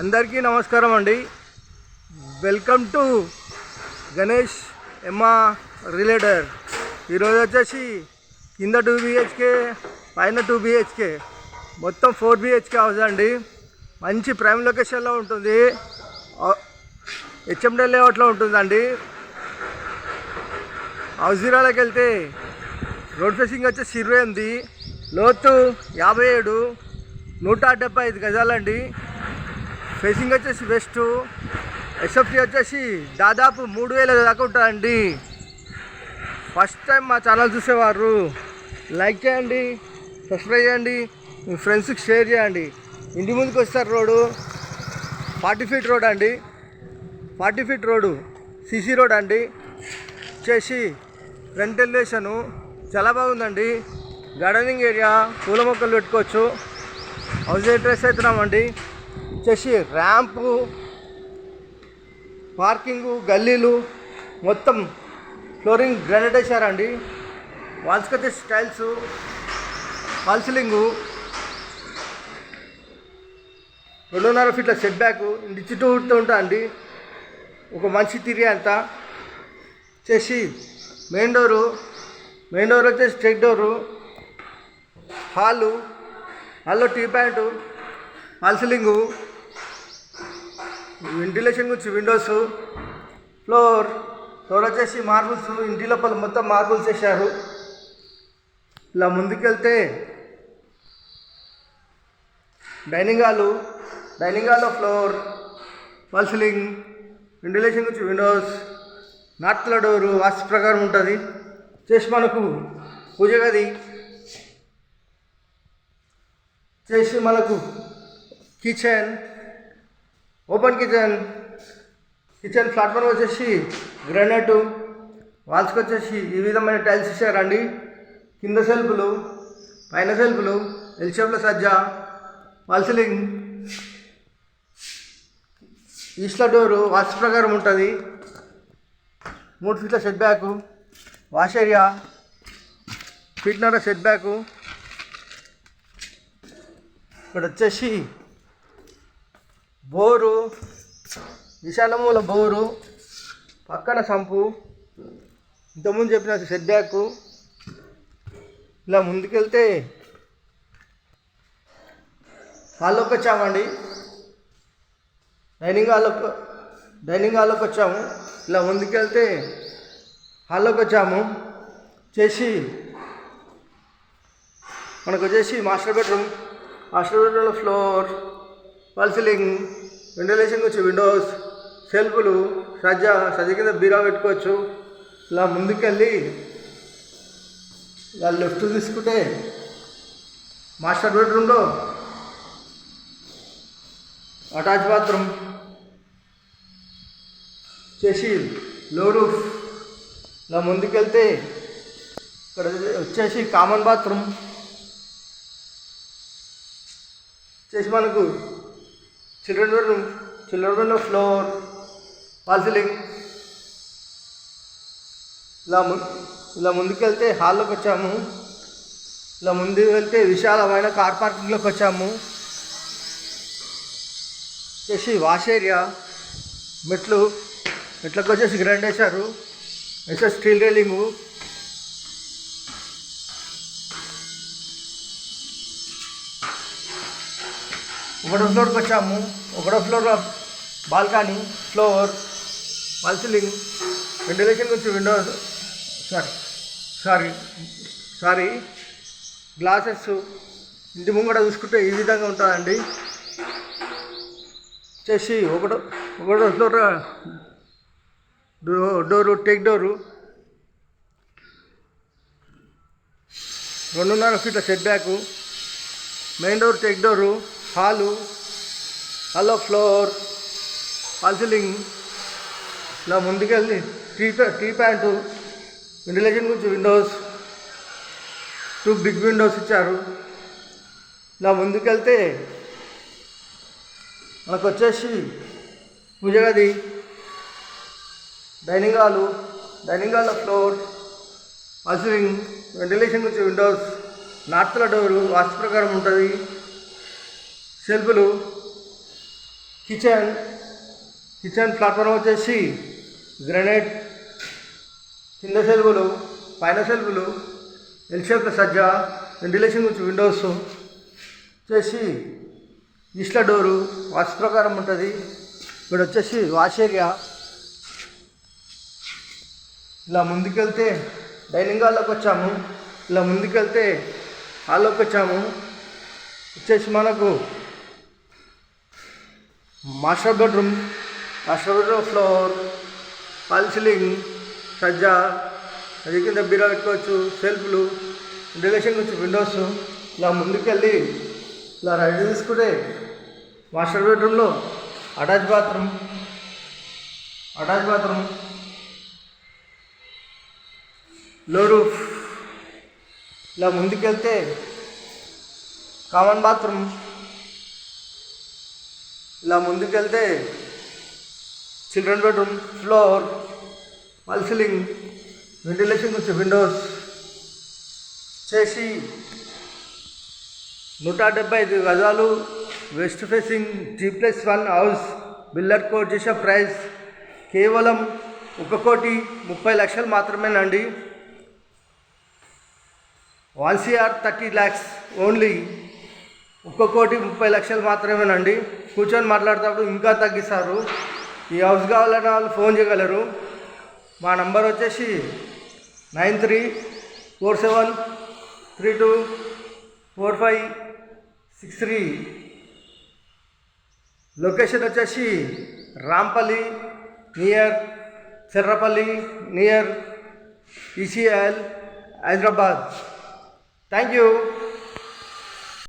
అందరికీ నమస్కారం అండి. Welcome to Ganesh Emma relator. ఈరోజు వచ్చేసి కింద 2 BHK పైన 2 BHK మొత్తం 4 BHK హౌస్ అండి. మంచి ప్రైమ్ లొకేషన్లో ఉంటుంది. HMD లేఅవుట్లో ఉంటుందండి. హౌస్ జీరాలోకి వెళ్తే రోడ్ ఫేసింగ్ వచ్చేసి 28, లోతు 57, 175 గజాలండి. ఫేసింగ్ వచ్చేసి వెస్ట్. SFT వచ్చేసి దాదాపు 3000 దాకా ఉంటుందండి. ఫస్ట్ టైం మా ఛానల్ చూసేవారు లైక్ చేయండి, సబ్స్క్రైబ్ చేయండి, మీ ఫ్రెండ్స్కి షేర్ చేయండి. ఇంటి ముందుకు వస్తారు. రోడ్డు 40 ఫీట్ రోడ్ అండి. 40 ఫీట్ రోడ్డు CC రోడ్ అండి. వచ్చేసి ఫ్రంట్ ఎలివేషను చాలా బాగుందండి. గార్డెనింగ్ ఏరియా, పూల మొక్కలు పెట్టుకోవచ్చు. హౌస్ ఎంట్రెన్స్ అవుతున్నామండి. వచ్చేసి ర్యాంపు, పార్కింగు, గల్లీలు మొత్తం ఫ్లోరింగ్ గ్రానైట్ వేసారండి. వాల్స్కి వచ్చేసి టైల్స్, ఫాల్ సీలింగు, 2.5 ఫీట్ల సెట్ బ్యాక్ ఇంటి చుట్టూ ఉంటుందండి. ఒక మనిషి తిరిగే అంత. వచ్చేసి మెయిన్ డోర్ వచ్చేసి స్ట్రైట్ డోరు, హాల్లో టీ ప్యాంటు, ఫాల్ సీలింగు, వెంటిలేషన్ గురించి విండోస్, ఫ్లోర్ వచ్చేసి మార్బుల్స్. ఇంటి లోపల మొత్తం మార్బుల్స్ వేసారు. ఇలా ముందుకెళ్తే డైనింగ్ హాల్లో ఫ్లోర్, ఫాల్ సీలింగ్, వెంటిలేషన్ గురించి విండోస్, నార్త్ల డోరు వాస్తు ప్రకారం ఉంటుంది. చేసి మనకు పూజ గది, చేసి మనకు కిచెన్, ఓపెన్ కిచెన్ ప్లాట్ఫామ్ వచ్చేసి గ్రానైట్. వాల్స్కి వచ్చేసి ఈ విధమైన టైల్స్ ఇచ్చారండి. కింద సెల్ఫ్లు, పైన సెల్ఫ్లు, ఎల్ షేప్లో సజ్జా, ఫాల్ సీలింగ్, ఈస్ట్ల డోరు వాస్తు ప్రకారం ఉంటుంది. 3 ఫీట్ల set back, wash area, 1.5 feet set back. ఇక్కడ వచ్చేసి బోరు, విశాలమూల బోరు, పక్కన సంపు, ఇంతకుముందు చెప్పిన సెట్ బ్యాకు. ఇలా ముందుకెళ్తే హాల్లోకి వచ్చామండి. డైనింగ్ హాల్లోకి వచ్చాము. ఇలా ముందుకెళ్తే హాల్లోకి వచ్చాము. చేసి మనకు వచ్చేసి మాస్టర్ బెడ్రూమ్లో ఫ్లోర్, ఫాల్ సీలింగ్, వెంటిలేషన్ వచ్చి విండోస్, సెల్ఫ్లు, సజ్జ కింద బీరా పెట్టుకోవచ్చు. ఇలా ముందుకెళ్ళి ఇలా లెఫ్ట్ తీసుకుంటే మాస్టర్ బెడ్రూమ్లో అటాచ్ బాత్రూమ్, చేసి లో రూఫ్. ఇలా ముందుకెళ్తే ఇక్కడ వచ్చేసి కామన్ బాత్రూమ్. చేసి మనకు చిల్డ్రన్ బెడ్రూమ్లో ఫ్లోర్, ఫాల్ సీలింగ్. ఇలా ముందుకెళ్తే హాల్లోకి వచ్చాము. ఇలా ముందుకు వెళ్తే విశాలమైన కార్ పార్కింగ్లోకి వచ్చాము. వచ్చేసి వాష్ ఏరియా, మెట్లకు వచ్చేసి గ్రాండ్ వేశారు. స్టీల్ రైలింగు, ఒకటో ఫ్లోర్కి వచ్చాము. ఒకటో ఫ్లోర్లో balcony, floor, false ceiling, ventilation గురించి విండోస్, సారీ గ్లాసెస్. ఇంటి ముంగట చూసుకుంటే ఈ విధంగా ఉంటుందండి. వచ్చేసి ఒకటో ఫ్లోర్ డోరు, టేక్ డోరు, 2.5 ఫీట్ల set back, main door, take door, హాల్లో ఫ్లోర్, ఫాల్ సీలింగ్. ఇలా ముందుకెళ్ళి టీ ప్యాంటు, వెంటిలేషన్ గురించి విండోస్, 2 బిగ్ విండోస్ ఇచ్చారు. ఇలా ముందుకెళ్తే మనకు వచ్చేసి పూజ గది, డైనింగ్ హాల్లో ఫ్లోర్, ఫాల్ సీలింగ్, వెంటిలేషన్ గురించి విండోస్, నార్త్ల డోరు వాస్తు ప్రకారం ఉంటుంది. సెల్ఫ్లు, కిచెన్ కిచెన్ ప్లాట్ఫామ్ వచ్చేసి గ్రానైట్, కింద సెల్వులు పైన సెల్వులు, ఎల్ షేప్ల సజ్జ, వెంటిలేషన్ గురించి విండోస్ వచ్చేసి ఈస్ట్ల డోరు వాస్తు ప్రకారం ఉంటుంది. ఇక్కడ వచ్చేసి వాష్ ఏరియా. ఇలా ముందుకెళ్తే డైనింగ్ హాల్లోకి వచ్చాము. ఇలా ముందుకెళ్తే హాల్లోకి వచ్చాము. వచ్చేసి మనకు master bedroom floor, false ceiling, సజ్జా, అది కింద బీరా పెట్టుకోవచ్చు, సెల్ఫ్లు, వెంటిలేషన్ గురించి విండోస్. ఇలా ముందుకెళ్ళి ఇలా రైట్ తీసుకుంటే మాస్టర్ బెడ్రూమ్లో అటాచ్ బాత్రూమ్, లో రూఫ్. ఇలా ముందుకెళ్తే కామన్ బాత్రూమ్. ఇలా ముందుకెళ్తే children bedroom, floor, false ceiling, ventilation గురించి విండోస్ చేసి 175 గజాలు west facing G+1 house. Builder quote చేసే ప్రైస్ కేవలం 1,30,00,000 మాత్రమేనండి. 1 CR 30 lakhs ఓన్లీ. 1,30,00,000 మాత్రమేనండి. కూర్చొని మాట్లాడేటప్పుడు ఇంకా తగ్గిస్తారు. ఈ హౌస్ కావాలన్న వాళ్ళు ఫోన్ చేయగలరు. మా నంబర్ వచ్చేసి 9347324563. లొకేషన్ వచ్చేసి Rampalli near Cherrapalli near ECL Hyderabad. Thank you.